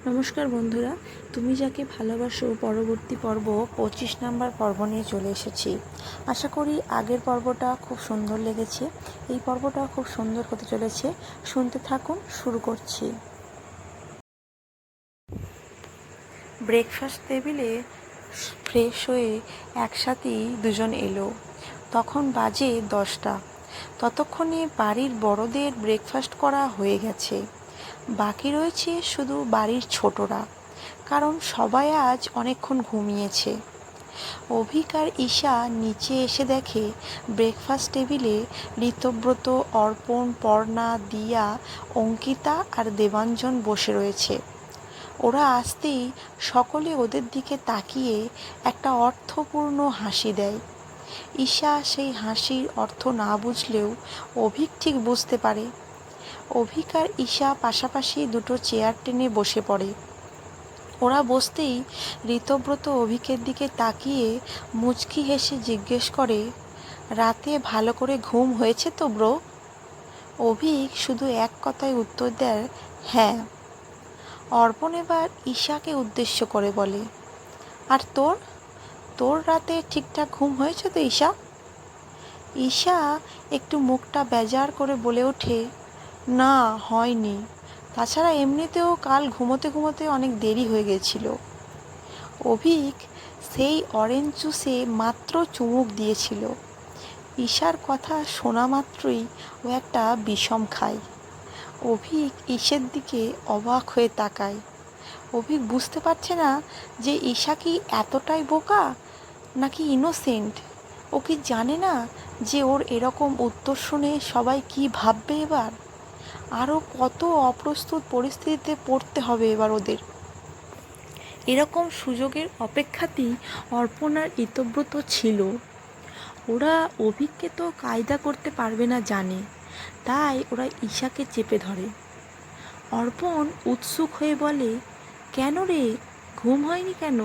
নমস্কার বন্ধুরা, তুমি যাকে ভালোবাসো পরবর্তী পর্ব 25 নাম্বার পর্ব নিয়ে চলে এসেছি। আশা করি আগের পর্বটা খুব সুন্দর লেগেছে, এই পর্বটাও খুব সুন্দর হতে চলেছে। শুনতে থাকুন, শুরু করছি। ব্রেকফাস্ট টেবিলে ফ্রেশ হয়ে একসাথেই দুজন এলো। তখন বাজে 10টা। ততক্ষণে বাড়ির বড়দের ব্রেকফাস্ট করা হয়ে গেছে। বাকি রয়েছে শুধু বাড়ির ছোটরা, কারণ সবাই আজ অনেকক্ষণ ঘুমিয়েছে। অভিক আর ঈশা নিচে এসে দেখে ব্রেকফাস্ট টেবিলে ঋতব্রত, অর্পণ, পর্ণা, দিয়া, অঙ্কিতা আর দেবাঞ্জন বসে রয়েছে। ওরা আসতেই সকলে ওদের দিকে তাকিয়ে একটা অর্থপূর্ণ হাসি দেয়। ঈশা সেই হাসির অর্থ না বুঝলেও অভিক ঠিক বুঝতে পারে। অভিক আর ঈশা পাশাপাশি দুটো চেয়ার টেনে বসে পড়ে। ওরা বসতেই ঋতব্রত অভিকের দিকে তাকিয়ে মুচকি হেসে জিজ্ঞেস করে, রাতে ভালো করে ঘুম হয়েছে তো ব্রো? অভিক শুধু এক কথায় উত্তর দেয়, হ্যাঁ। অর্পণ এবার ঈশাকে উদ্দেশ্য করে বলে, আর তোর তোর রাতে ঠিকঠাক ঘুম হয়েছে তো ঈশা? ঈশা একটু মুখটা বেজার করে বলে ওঠে, না হয়নি, তাছাড়া এমনিতেও কাল ঘুমোতে ঘুমোতে অনেক দেরি হয়ে গেছিল। অভিক সেই অরেঞ্জ জুসে মাত্র চুমুক দিয়েছিল। ঈশার কথা শোনা মাত্রই ও একটা বিষম খায়। অভিক ঈশের দিকে অবাক হয়ে তাকায়। অভিক বুঝতে পারছে না যে ঈশা কি এতটাই বোকা নাকি ইনোসেন্ট। ও কি জানে না যে ওর এরকম উত্তর শুনে সবাই কি ভাববে? এবার আরও কত অপ্রস্তুত পরিস্থিতিতে পড়তে হবে এবার ওদের। এরকম সুযোগের অপেক্ষাতেই অর্পণ আর ঋতব্রত ছিল। ওরা অভিককে তো কায়দা করতে পারবে না জানে, তাই ওরা ঈশাকে চেপে ধরে। অর্পণ উৎসুক হয়ে বলে, কেন রে, ঘুম হয়নি কেন?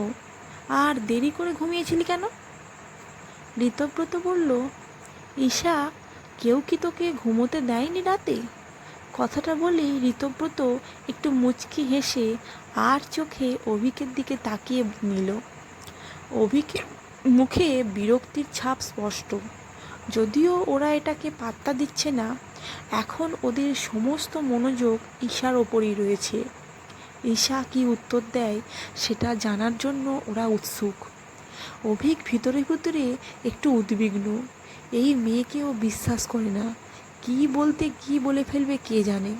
আর দেরি করে ঘুমিয়েছিলি কেন? ঋতব্রত বলল, ঈশা, কেউ কি তোকে ঘুমোতে দেয়নি রাতে? কথাটা বলেই ঋতব্রত একটু মুচকি হেসে আর চোখে অভিকের দিকে তাকিয়ে নিল। অভিকের মুখে বিরক্তির ছাপ স্পষ্ট, যদিও ওরা এটাকে পাত্তা দিচ্ছে না। এখন ওদের সমস্ত মনোযোগ ঈশার ওপরই রয়েছে। ঈশা কি উত্তর দেয় সেটা জানার জন্য ওরা উৎসুক। অভিক ভিতরে ভিতরে একটু উদ্বিগ্ন। এই মেয়েকেও বিশ্বাস করে না, কি বলতে কি বলে ফেলবে কে জানে।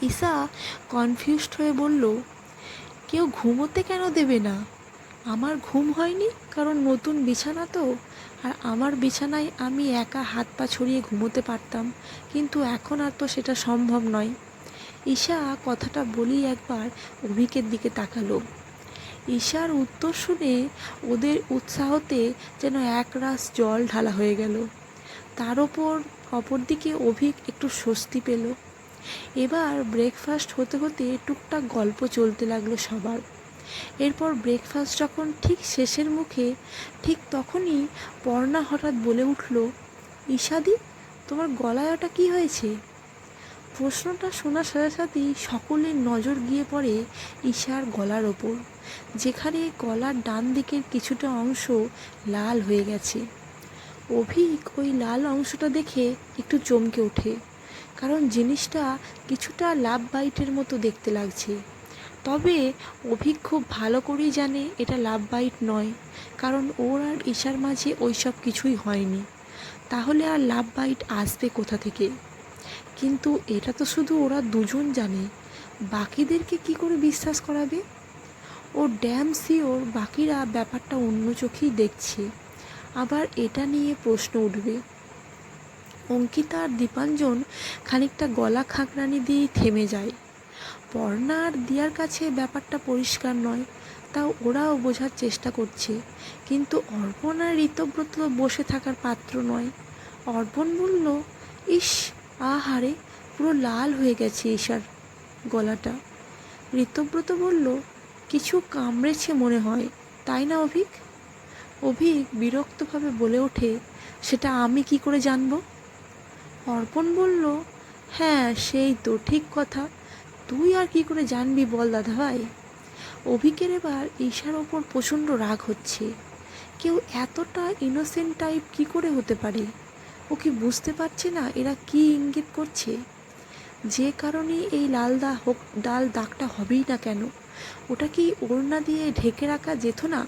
ঈশা কনফিউজড হয়ে বলল, কেউ ঘুমোতে কেন দেবে না? আমার ঘুম হয়নি কারণ নতুন বিছানা তো, আর আমার বিছানায় আমি একা হাত পা ছড়িয়ে ঘুমোতে পারতাম, কিন্তু এখন আর তো সেটা সম্ভব নয়। ঈশা কথাটা বলেই একবার অভিকের দিকে তাকালো। ঈশার উত্তর শুনে ওদের উৎসাহতে যেন একরাশ জল ঢালা হয়ে গেল। তার অপরদিকে অভিক একটু স্বস্তি পেল। এবার ব্রেকফাস্ট হতে হতে টুকটাক গল্প চলতে লাগলো সবার। এরপর ব্রেকফাস্ট যখন ঠিক শেষের মুখে, ঠিক তখনই পর্ণা হঠাৎ বলে উঠল, ঈশাদি, তোমার গলায় ওটা কী হয়েছে? প্রশ্নটা শোনার সাথে সাথেই সকলের নজর গিয়ে পড়ে ঈশার গলার ওপর, যেখানে গলার ডান দিকের কিছুটা অংশ লাল হয়ে গেছে। অভিক ওই লাল অংশটা দেখে একটু চমকে ওঠে, কারণ জিনিসটা কিছুটা লাভ বাইটের মতো দেখতে লাগছে। তবে অভিক খুব ভালো করেই জানে এটা লাভ বাইট নয়, কারণ ওর আর ঈশার মাঝে ওইসব কিছুই হয়নি। তাহলে আর লাভ বাইট আসবে কোথা থেকে? কিন্তু এটা তো শুধু ওরা দুজন জানে, বাকিদেরকে কি করে বিশ্বাস করাবে? ও ড্যাম শিওর বাকিরা ব্যাপারটা অন্য চোখেই দেখছে। আবার এটা নিয়ে প্রশ্ন উঠবে। অঙ্কিতা আর দীপাঞ্জন খানিকটা গলা খাঁকরানি দিয়েই থেমে যায়। পর্ণা আর দিয়ার কাছে ব্যাপারটা পরিষ্কার নয়, তাও ওরাও বোঝার চেষ্টা করছে। কিন্তু অর্পণ আর ঋতব্রত বসে থাকার পাত্র নয়। অর্পণ বলল, ইস, আহারে, পুরো লাল হয়ে গেছে ঈশার গলাটা। ঋতব্রত বলল, কিছু কামড়েছে মনে হয়, তাই না অভিক? অভিক বিরক্তভাবে বলে ওঠে, সেটা আমি কি করে জানবো? অর্পণ বলল, হ্যাঁ সেই তো ঠিক কথা, তুই আর কি করে জানবি বল দাদাভাই? অভিকের এবার ঈশার ওপর প্রচণ্ড রাগ হচ্ছে। কেউ এতটা ইনোসেন্ট টাইপ কি করে হতে পারে? ও কি বুঝতে পারছে না এরা কি ইঙ্গিত করছে? যে কারণে এই ডাল দাগটা হবেই না কেন, ওটা কি ওড়না দিয়ে ঢেকে রাখা যেত না?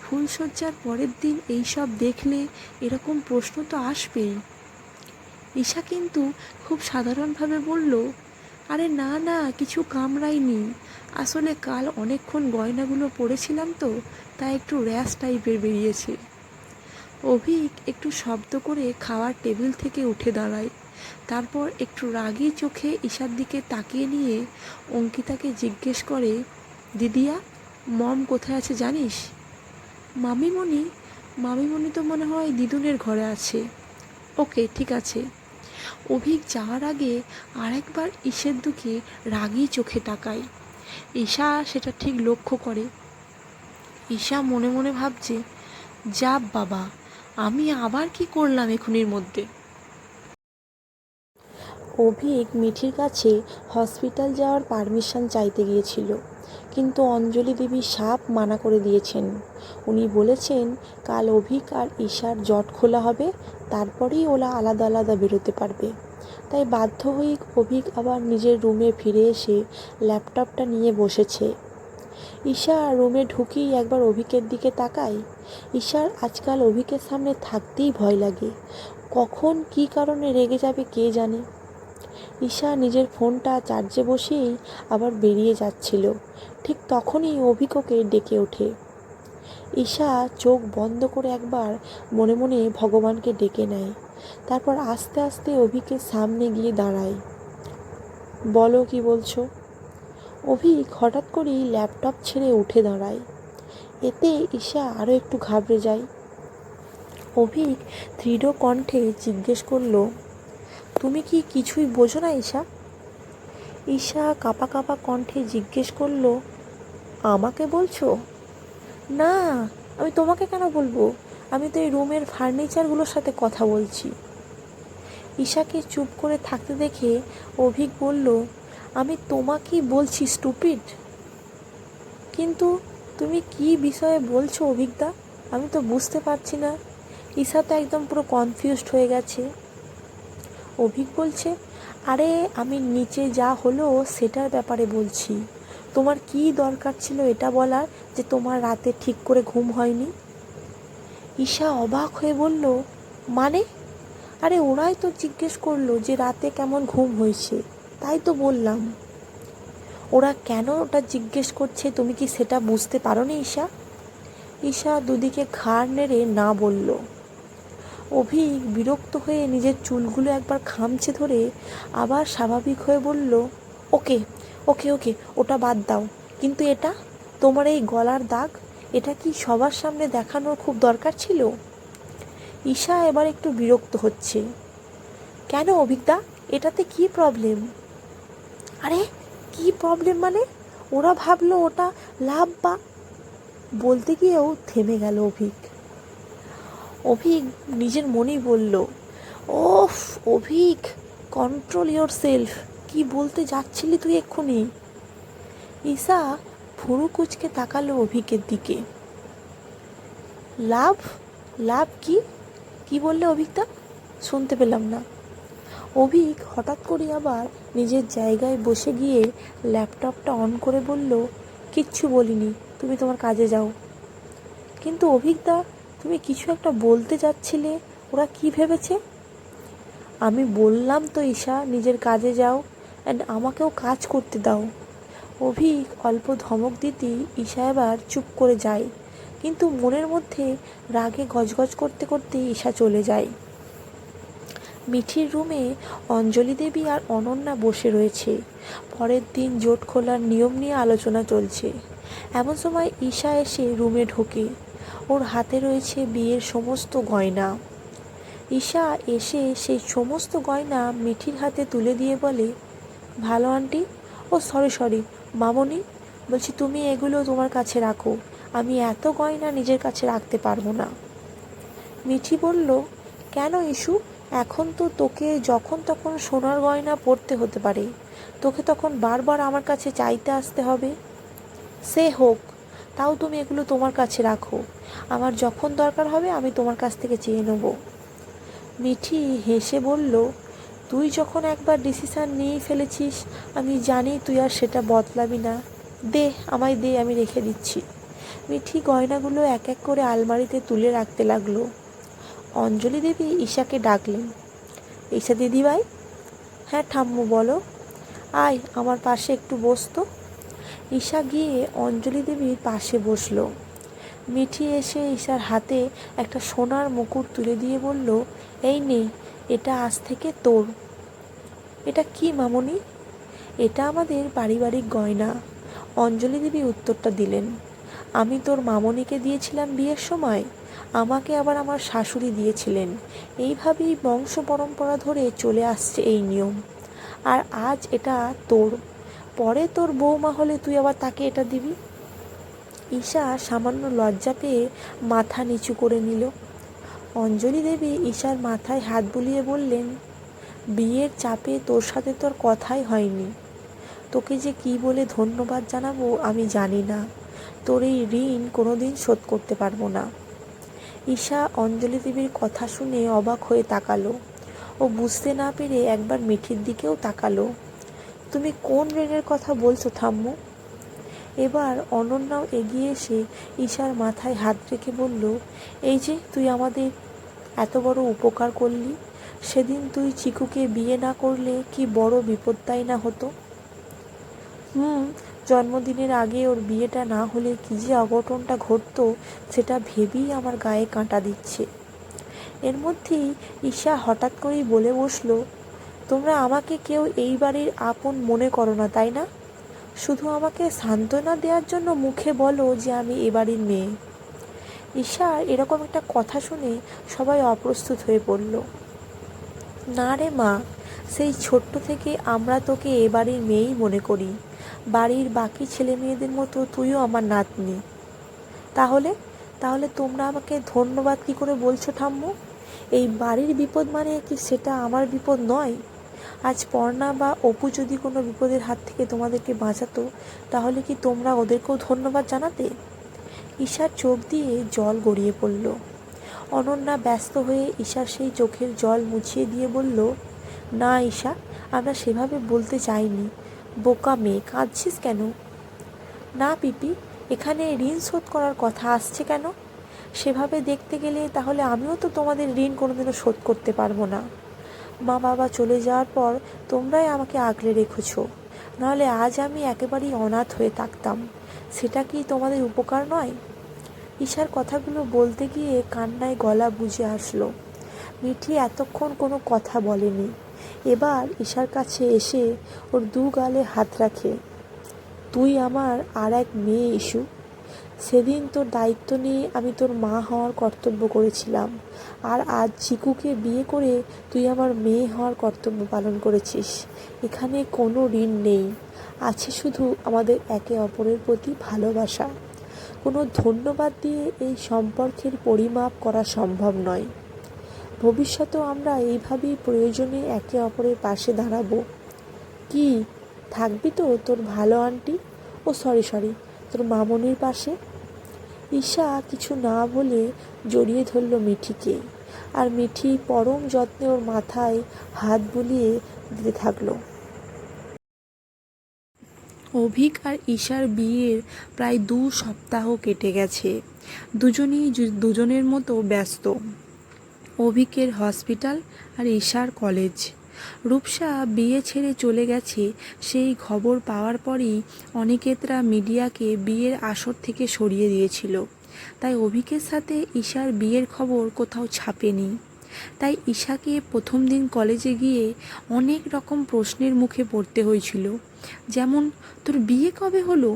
ফুলশয্যার পরের দিন এইসব দেখলে এরকম প্রশ্ন তো আসবেই। ঈশা কিন্তু খুব সাধারণভাবে বলল, আরে না না, কিছু কামড়ায়নি, আসলে কাল অনেকক্ষণ গয়নাগুলো পরেছিলাম তো, তাই একটু র্যাশ টাইপের বেরিয়েছে। অভিক একটু শব্দ করে খাওয়ার টেবিল থেকে উঠে দাঁড়ায়। তারপর একটু রাগী চোখে ঈশার দিকে তাকিয়ে নিয়ে অঙ্কিতাকে জিজ্ঞেস করে, দিদিয়া, মম কোথায় আছে জানিস? মামিমণি? মামিমণি তো মনে হয় দিদুনের ঘরে আছে। ওকে, ঠিক আছে। অভিক যাওয়ার আগে আরেকবার ঈশের দিকে রাগী চোখে তাকায়। ঈশা সেটা ঠিক লক্ষ্য করে। ঈশা মনে মনে ভাবছে, যা বাবা, আমি আবার কি করলাম এখুনির মধ্যে? অভিক মিঠির কাছে হসপিটাল যাওয়ার পারমিশন চাইতে গিয়েছিল, কিন্তু অঞ্জলি দেবী সাপ মানা করে দিয়েছেন। উনি বলেছেন কাল অভিক আর ঈশার জট খোলা হবে, তারপরেই ওরা আলাদা আলাদা বেরোতে পারবে। তাই বাধ্য হয়ে অভিক আবার নিজের রুমে ফিরে এসে ল্যাপটপটা নিয়ে বসেছে। ঈশা রুমে ঢুকেই একবার অভিকের দিকে তাকায়। ঈশার আজকাল অভিকের সামনে থাকতেই ভয় লাগে, কখন কী কারণে রেগে যাবে কে জানে। ঈশা নিজের ফোনটা চার্জে বসিয়েই আবার বেরিয়ে যাচ্ছিল, ঠিক তখনই অভিক ওকে ডেকে ওঠে। ঈশা চোখ বন্ধ করে একবার মনে মনে ভগবানকে ডেকে নেয়, তারপর আস্তে আস্তে অভিকের সামনে গিয়ে দাঁড়ায়। বলো, কি বলছো? অভিক হঠাৎ করেই ল্যাপটপ ছেড়ে উঠে দাঁড়ায়। এতে ঈশা আরও একটু ঘাবড়ে যায়। অভিক দৃঢ় কণ্ঠে জিজ্ঞেস করলো, তুমি কি কিছুই বোঝো না ঈশা? ঈশা কাঁপা কাঁপা কণ্ঠে জিজ্ঞেস করলো, আমাকে বলছো? না, আমি তোমাকে কেন বলবো? আমি তো এই রুমের ফার্নিচারগুলোর সাথে কথা বলছি। ঈশাকে চুপ করে থাকতে দেখে অভিক বলল, আমি তোমাকেই বলছি স্টুপিড। কিন্তু তুমি কি বিষয়ে বলছো অভিকদা? আমি তো বুঝতে পারছি না। ঈশা তো একদম পুরো কনফিউজড হয়ে গেছে। অভিক বলছে, আরে আমি নিচে যা হলো সেটার ব্যাপারে বলছি। তোমার কি দরকার ছিল এটা বলার যে তোমার রাতে ঠিক করে ঘুম হয়নি? ঈশা অবাক হয়ে বলল, মানে? আরে ওরাই তো জিজ্ঞেস করলো যে রাতে কেমন ঘুম হয়েছে, তাই তো বললাম। ওরা কেন ওটা জিজ্ঞেস করছে তুমি কি সেটা বুঝতে পারো নি ঈশা? ঈশা দুদিকে ঘাড় নেড়ে না বলল। অভিক বিরক্ত হয়ে নিজের চুলগুলো একবার খামচে ধরে আবার স্বাভাবিক হয়ে বলল, ওকে ওকে ওকে, ওটা বাদ দাও, কিন্তু এটা তোমার এই গলার দাগ, এটা কি সবার সামনে দেখানোর খুব দরকার ছিল? ঈশা এবার একটু বিরক্ত হচ্ছে। কেন অভিকদা, এটাতে কি প্রবলেম? আরে কি প্রবলেম মানে? ওরা ভাবলো ওটা লাভ বা... বলতে গিয়েও থেমে গেল অভিক। অভিক নিজের মনেই বলল, ওফ অভিক, কন্ট্রোল ইয়োর সেলফ, কি বলতে যাচ্ছিলি তুই এক্ষুনি? ঈশা ভুরু কুচকে তাকালো অভিকের দিকে। লাভ? লাভ কি? কি বললে অভিকদা? শুনতে পেলাম না। অভিক হঠাৎ করে আবার নিজের জায়গায় বসে গিয়ে ল্যাপটপটা অন করে বলল, কিচ্ছু বলিনি, তুমি তোমার কাজে যাও। কিন্তু অভিকদা, তুমি কিছু একটা বলতে যাচ্ছিলে, ওরা কি ভেবেছে? আমি বললাম তো ঈশা, নিজের কাজে যাও, অ্যান্ড আমাকেও কাজ করতে দাও। অভিক অল্প ধমক দিতেই ঈশা এবার চুপ করে যায়, কিন্তু মনের মধ্যে রাগে গজগজ করতে করতে ঈশা চলে যায়। মিঠির রুমে অঞ্জলি দেবী আর অনন্যা বসে রয়েছে। পরের দিন জোট খোলার নিয়ম নিয়ে আলোচনা চলছে। এমন সময় ঈশা এসে রুমে ঢোকে। ওর হাতে রয়েছে বিয়ের সমস্ত গয়না। ঈশা এসে সেই সমস্ত গয়না মিঠির হাতে তুলে দিয়ে বলে, ভালো আন্টি, ও সরি মামনি, বলছি তুমি এগুলো তোমার কাছে রাখো, আমি এত গয়না নিজের কাছে রাখতে পারবো না। মিঠি বলল, কেন ইস্যু, এখন তো তোকে যখন তখন সোনার গয়না পরতে হতে পারে, তোকে তখন বারবার আমার কাছে চাইতে আসতে হবে। সে হোক, তাও তুমি এগুলো তোমার কাছে রাখো, আমার যখন দরকার হবে আমি তোমার কাছ থেকে চেয়ে নেব। মিঠি হেসে বলল, তুই যখন একবার ডিসিশান নিয়েই ফেলেছিস, আমি জানি তুই আর সেটা বদলাবি না। দে, আমায় দে, আমি রেখে দিচ্ছি। মিঠি গয়নাগুলো এক এক করে আলমারিতে তুলে রাখতে লাগলো। অঞ্জলি দেবী ঈশাকে ডাকলেন। ঈশা দিদিভাই। হ্যাঁ ঠাম্মু বলো। আয় আমার পাশে একটু বস তো। ঈশা গিয়ে অঞ্জলি দেবীর পাশে বসলো। মিঠি এসে ঈশার হাতে একটা সোনার মুকুট তুলে দিয়ে বলল, এই নে, এটা আজ থেকে তোর। এটা কি মামনি? এটা আমাদের পারিবারিক গয়না। অঞ্জলি দেবী উত্তরটা দিলেন। আমি তোর মামনিকে দিয়েছিলাম বিয়ের সময়, আমাকে আবার আমার শাশুড়ি দিয়েছিলেন। এইভাবেই বংশ পরম্পরা ধরে চলে আসছে এই নিয়ম। আর আজ এটা তোর, পরে তোর বৌমা হলে তুই আবার তাকে এটা দিবি। ঈশা সামান্য লজ্জা পেয়ে মাথা নিচু করে নিল। অঞ্জলি দেবী ঈশার মাথায় হাত বুলিয়ে বললেন, বিয়ের চাপে তোর সাথে তোর কথাই হয়নি। তোকে যে কি বলে ধন্যবাদ জানাবো আমি জানি না। তোর এই ঋণ কোনোদিন শোধ করতে পারবো না। ঈশা অঞ্জলি দেবীর কথা শুনে অবাক হয়ে তাকালো। ও বুঝতে না পেরে একবার মিঠির দিকেও তাকালো। তুমি কোন ঋণের কথা বলছো ঠাম্মু? এবার অনন্যাও এগিয়ে এসে ঈশার মাথায় হাত রেখে বলল, এই যে তুই আমাদের এত বড় উপকার করলি, সেদিন তুই চিকুকে বিয়ে না করলে কি বড় বিপদটাই না হতো। জন্মদিনের আগে ওর বিয়েটা না হলে কী যে অঘটনটা ঘটতো, সেটা ভেবেই আমার গায়ে কাঁটা দিচ্ছে। এর মধ্যেই ঈশা হঠাৎ করেই বলে বসল, তোমরা আমাকে কেউ এই বাড়ির আপন মনে করো না, তাই না? শুধু আমাকে সান্ত্বনা দেওয়ার জন্য মুখে বলো যে আমি এ বাড়ির মেয়ে। ঈশার এরকম একটা কথা শুনে সবাই অপ্রস্তুত হয়ে পড়ল। না রে মা, সেই ছোট্ট থেকে আমরা তোকে এ বাড়ির মেয়েই মনে করি। বাড়ির বাকি ছেলে মেয়েদের মতো তুইও আমার নাতনি। তাহলে তাহলে তোমরা আমাকে ধন্যবাদ কী করে বলছো ঠাম্মু? এই বাড়ির বিপদ মানে কি সেটা আমার বিপদ নয়? আজ পর্ণা বা অপু যদি কোনো বিপদের হাত থেকে তোমাদেরকে বাঁচাতো, তাহলে কি তোমরা ওদেরকেও ধন্যবাদ জানাতে? ঈশার চোখ দিয়ে জল গড়িয়ে পড়ল। অনন্যা ব্যস্ত হয়ে ঈশার সেই চোখের জল মুছিয়ে দিয়ে বলল, না ঈশা, আমরা সেভাবে বলতে চাইনি। বোকা মেয়ে, কাঁদছিস কেন? না পিপি, এখানে ঋণ শোধ করার কথা আসছে কেন? সেভাবে দেখতে গেলে তাহলে আমিও তো তোমাদের ঋণ কোনোদিনও শোধ করতে পারবো না। মা বাবা চলে যাওয়ার পর তোমরাই আমাকে আগলে রেখেছো, নাহলে আজ আমি একেবারেই অনাথ হয়ে থাকতাম। সেটা কি তোমাদের উপকার নয়? ঈশার কথাগুলো বলতে গিয়ে কান্নায় গলা বুজে আসলো। মিঠি এতক্ষণ কোনো কথা বলেনি। এবার ঈশার কাছে এসে ওর দু গালে হাত রাখে। তুই আমার আর এক মেয়ে ইস্যু। সেদিন তোর দায়িত্ব নিয়ে আমি তোর মা হওয়ার কর্তব্য করেছিলাম, আর আজ চিকুকে বিয়ে করে তুই আমার মেয়ে হওয়ার কর্তব্য পালন করেছিস। এখানে কোনো ঋণ নেই, আছে শুধু আমাদের একে অপরের প্রতি ভালোবাসা। কোনো ধন্যবাদ দিয়ে এই সম্পর্কের পরিমাপ করা সম্ভব নয়। ভবিষ্যতেও আমরা এইভাবেই প্রয়োজনে একে অপরের পাশে দাঁড়াবো। কি, থাকবি তো তোর ভালো আন্টি, ও সরি তোর মামনির পাশে? ঈশা কিছু না বলে জড়িয়ে ধরল মিঠিকে, আর মিঠি পরম যত্নে ওর মাথায় হাত বুলিয়ে দিতে থাকলো। অভিক আর ঈশার বিয়ের প্রায় 2 সপ্তাহ কেটে গেছে। দুজনেই দুজনের মতো ব্যস্ত। অভিকের হসপিটাল আর ঈশার কলেজ। রূপসা বিয়ে ছেড়ে চলে গেছে সেই খবর পাওয়ার পরই অনিকেতরা মিডিয়াকে বিয়ের আসর থেকে সরিয়ে দিয়েছিল। তাই অভিকের সাথে ঈশার বিয়ের খবর কোথাও ছাপেনি। তাই ঈশাকে প্রথম দিন কলেজে গিয়ে অনেক রকম প্রশ্নের মুখে পড়তে হয়েছিল। যেমন, তোর বিয়ে কবে হলো?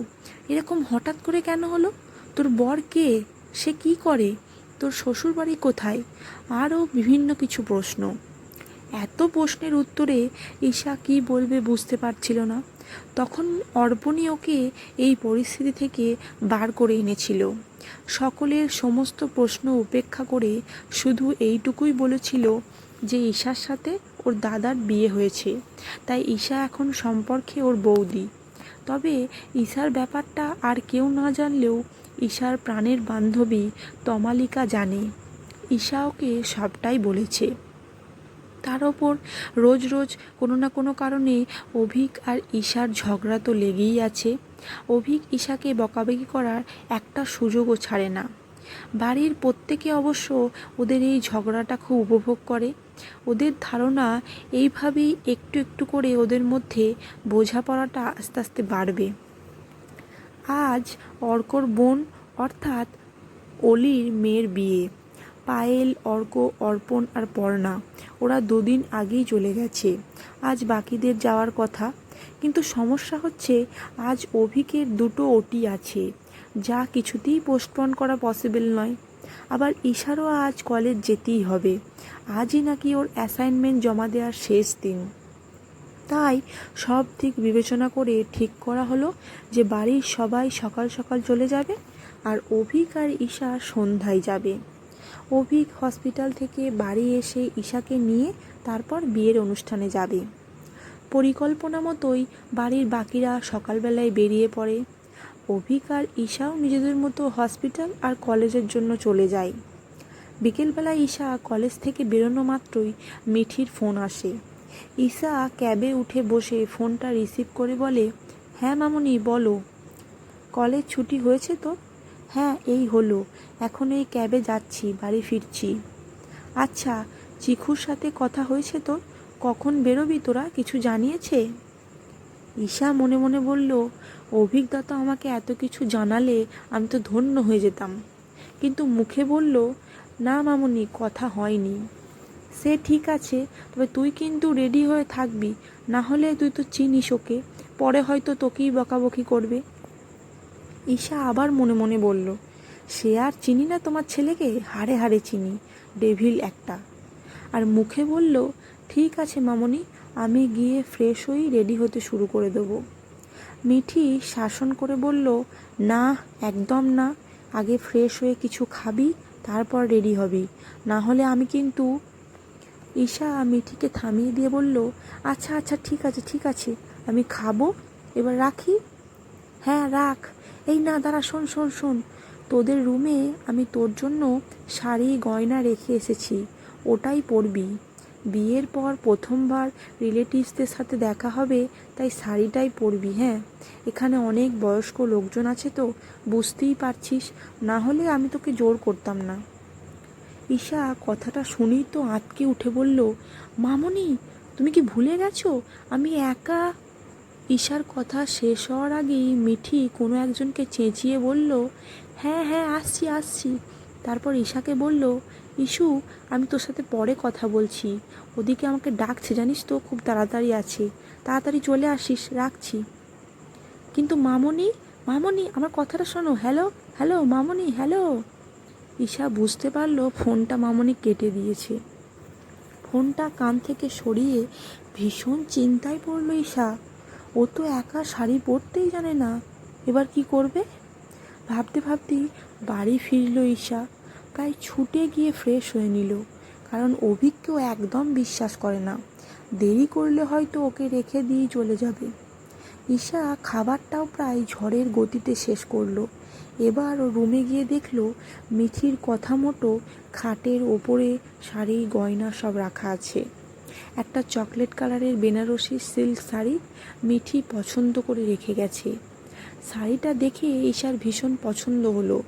এরকম হঠাৎ করে কেন হলো? তোর বর কে? সে কি করে? তোর শ্বশুর বাড়ি কোথায়? আরও বিভিন্ন কিছু প্রশ্ন। এত প্রশ্নের উত্তরে ঈশা কী বলবে বুঝতে পারছিল না। তখন অর্পণী ওকে এই পরিস্থিতি থেকে বার করে এনেছিল। সকলের সমস্ত প্রশ্ন উপেক্ষা করে শুধু এইটুকুই বলেছিল, যে ঈশার সাথে ওর দাদার বিয়ে হয়েছে, তাই ঈশা এখন সম্পর্কে ওর বৌদি। তবে ঈশার ব্যাপারটা আর কেউ না জানলেও ঈশার প্রাণের বান্ধবী তমালিকা জানে। ঈশা ওকে সবটাই বলেছে। তার ওপর রোজ রোজ কোনো না কোনো কারণে অভিক আর ঈশার ঝগড়া তো লেগেই আছে। অভিক ঈশাকে বকাবকি করার একটা সুযোগও ছাড়ে না। বাড়ির প্রত্যেকে অবশ্য ওদের এই ঝগড়াটা খুব উপভোগ করে। ওদের ধারণা এইভাবেই একটু একটু করে ওদের মধ্যে বোঝাপড়াটা আস্তে আস্তে বাড়বে। আজ অর্কর বোন অর্থাৎ অলির মেয়ের বিয়ে। পায়েল, অর্ক, অর্পণ আর পর্ণা ওরা দুদিন আগেই চলে গেছে। আজ বাকিদের যাওয়ার কথা, কিন্তু সমস্যা হচ্ছে আজ অভিকের দুটো ওটি আছে, যা কিছুতেই পোস্টপোন করা পসিবল নয়। আবার ঈশারও আজ কলেজ যেতেই হবে। আজই নাকি ওর অ্যাসাইনমেন্ট জমা দেওয়ার শেষ দিন। তাই সব দিক বিবেচনা করে ঠিক করা হলো যে বাড়ির সবাই সকাল সকাল চলে যাবে আর অভিক আর ঈশা সন্ধ্যায় যাবে। অভিক হসপিটাল থেকে বাড়ি এসে ঈশাকে নিয়ে তারপর বিয়ের অনুষ্ঠানে যাবে। পরিকল্পনা মতোই বাড়ির বাকিরা সকালবেলায় বেরিয়ে পড়ে। অভিক আর ঈশাও নিজেদের মতো হসপিটাল আর কলেজের জন্য চলে যায়। বিকেলবেলায় ঈশা কলেজ থেকে বেরোনো মাত্রই মিঠির ফোন আসে। ঈশা ক্যাবে উঠে বসে ফোনটা রিসিভ করে বলে, হ্যাঁ মামুনি বলো। কলেজ ছুটি হয়েছে তো? হ্যাঁ এই হলো, এখন এই ক্যাবে যাচ্ছি, বাড়ি ফিরছি। আচ্ছা, চিকুর সাথে কথা হয়েছে তো? কখন বেরোবি তোরা, কিছু জানিয়েছে? ঈশা মনে মনে বলল, অভিজ্ঞতা তো আমাকে এত কিছু জানালে আমি তো ধন্য হয়ে যেতাম, কিন্তু মুখে বলল, না মামুনি কথা হয়নি। সে ঠিক আছে, তবে তুই কিন্তু রেডি হয়ে থাকবি, না হলে তুই তো চিনিস ওকে, পরে হয়তো তোকেই বকাবকি করবে। ঈশা আবার মনে মনে বলল, সে আর চিনি না তোমার ছেলেকে, হাড়ে হাড়ে চিনি, ডেভিল একটা। আর মুখে বলল, ঠিক আছে মামুনি, আমি গিয়ে ফ্রেশ হই, রেডি হতে শুরু করে দেবো। মিঠি শাসন করে বলল, না একদম না, আগে ফ্রেশ হয়ে কিছু খাবি, তারপর রেডি হবি, না হলে আমি কিন্তু। ঈশা মিঠিকে থামিয়ে দিয়ে বলল, আচ্ছা আচ্ছা ঠিক আছে ঠিক আছে, আমি খাবো, এবার রাখি। হ্যাঁ রাখ। এই না দাঁড়া, শোন শোন শোন, তোদের রুমে আমি তোর জন্য শাড়ি গয়না রেখে এসেছি, ওটাই পরবি। বিয়ের পর প্রথমবার রিলেটিভসদের সাথে দেখা হবে, তাই শাড়িটাই পরবি। হ্যাঁ, এখানে অনেক বয়স্ক লোকজন আছে তো, বুঝতেই পারছিস, না হলে আমি তোকে জোর করতাম না। ঈশা কথাটা শুনেই তো আঁতকে উঠে বলল, মামুনি তুমি কি ভুলে গেছো আমি একা? ঈশার কথা শেষ হওয়ার আগেই মিঠি কোনো একজনকে চেঁচিয়ে বলল, হ্যাঁ হ্যাঁ আসছি আসছি। তারপর ঈশাকে বলল, ইশু আমি তোর সাথে পরে কথা বলছি, ওদিকে আমাকে ডাকছে জানিস তো, খুব তাড়াতাড়ি আছে, তাড়াতাড়ি চলে আসিস, রাখছি। কিন্তু মামুনি, মামুনি আমার কথাটা শোনো, হ্যালো হ্যালো মামুনি হ্যালো। ঈশা বুঝতে পারলো ফোনটা মামুনি কেটে দিয়েছে। ফোনটা কান থেকে সরিয়ে ভীষণ চিন্তায় পড়ল ঈশা। ও তো একা শাড়ি পরতেই জানে না, এবার কি করবে? ভাবতে ভাবতেই বাড়ি ফিরল ঈশা। প্রায় ছুটে গিয়ে ফ্রেশ হয়ে নিল, কারণ অভিককেও একদম বিশ্বাস করে না, দেরি করলে হয়তো ওকে রেখে দিয়েই চলে যাবে। ঈশা খাবারটাও প্রায় ঝড়ের গতিতে শেষ করলো। এবার ও রুমে গিয়ে দেখলো মিঠির কথা মতো খাটের ওপরে শাড়ি গয়না সব রাখা আছে। একটা চকলেট কালারের বেনারসি সিল্ক শাড়ি মিঠি পছন্দ করে রেখে গেছে। শাড়িটা দেখে ঈশার ভীষণ পছন্দ হলো,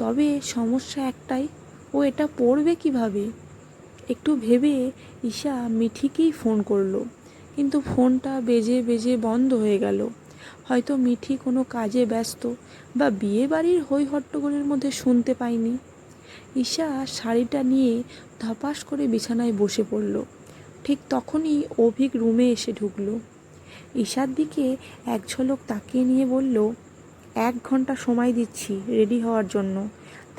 তবে সমস্যা একটাই, ও এটা পরবে কিভাবে? একটু ভেবে ঈশা মিঠিকেই ফোন করলো, কিন্তু ফোনটা বেজে বেজে বন্ধ হয়ে গেল। হয়তো মিঠি কোনো কাজে ব্যস্ত বা বিয়ে বাড়ির হই হট্টগোলের মধ্যে শুনতে পায়নি। ঈশা শাড়িটা নিয়ে ধপাস করে বিছানায় বসে পড়ল। ঠিক তখনই অভিক রুমে এসে ঢুকলো। ঈশার দিকে এক ঝলক তাকিয়ে নিয়ে বলল, 1 ঘন্টা সময় দিচ্ছি রেডি হওয়ার জন্য,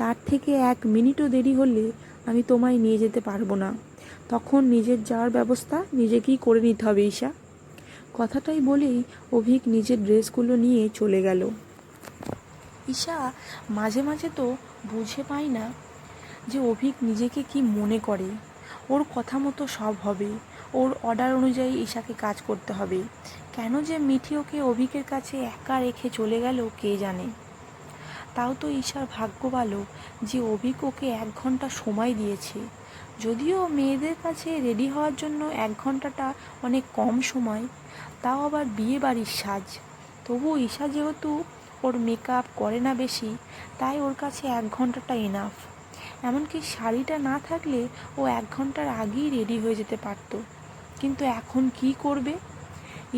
তার থেকে 1 মিনিটও দেরি হলে আমি তোমায় নিয়ে যেতে পারবো না, তখন নিজের যাওয়ার ব্যবস্থা নিজেকেই করে নিতে হবে ঈশা। কথাটাই বলেই অভিক নিজের ড্রেসগুলো নিয়ে চলে গেল। ঈশা মাঝে মাঝে তো বুঝে পায় না যে অভিক নিজেকে কি মনে করে। ওর কথা মতো সব হবে, ওর অর্ডার অনুযায়ী ঈশাকে কাজ করতে হবে। কেন যে মিঠি ওকে অভিকের কাছে একা রেখে চলে গেল কে জানে। তাও তো ঈশার ভাগ্য ভালো যে অভিক ওকে 1 ঘন্টা সময় দিয়েছে। যদিও মেয়েদের কাছে রেডি হওয়ার জন্য 1 ঘন্টাটা অনেক কম সময়, তাও আবার বিয়ে বাড়ির সাজ। তবু ঈশা যেহেতু ওর মেকআপ করে না বেশি, তাই ওর কাছে 1 ঘন্টাটা এনাফ। এমনকি শাড়িটা না থাকলে ও 1 ঘন্টার আগেই রেডি হয়ে যেতে পারত। কিন্তু এখন কি করবে?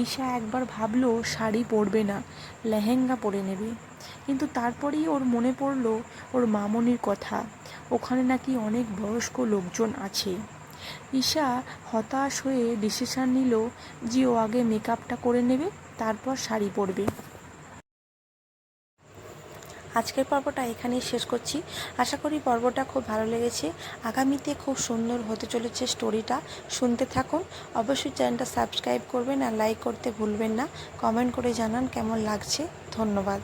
ঈশা একবার ভাবলো শাড়ি পরবে না, লেহেঙ্গা পরে নেবে। কিন্তু তারপরেই ওর মনে পড়ল ওর মামনির কথা, ওখানে নাকি অনেক বয়স্ক লোকজন আছে। ঈশা হতাশ হয়ে ডিসিশন নিল যে ও আগে মেকআপটা করে নেবে, তারপর শাড়ি পরবে। আজকের পর্বটা এখানেই শেষ করছি। আশা করি পর্বটা খুব ভালো লেগেছে। আগামীতে খুব সুন্দর হতে চলেছে স্টোরিটা, শুনতে থাকুন। অবশ্যই চ্যানেলটা সাবস্ক্রাইব করবেন আর লাইক করতে ভুলবেন না। কমেন্ট করে জানান কেমন লাগছে। ধন্যবাদ।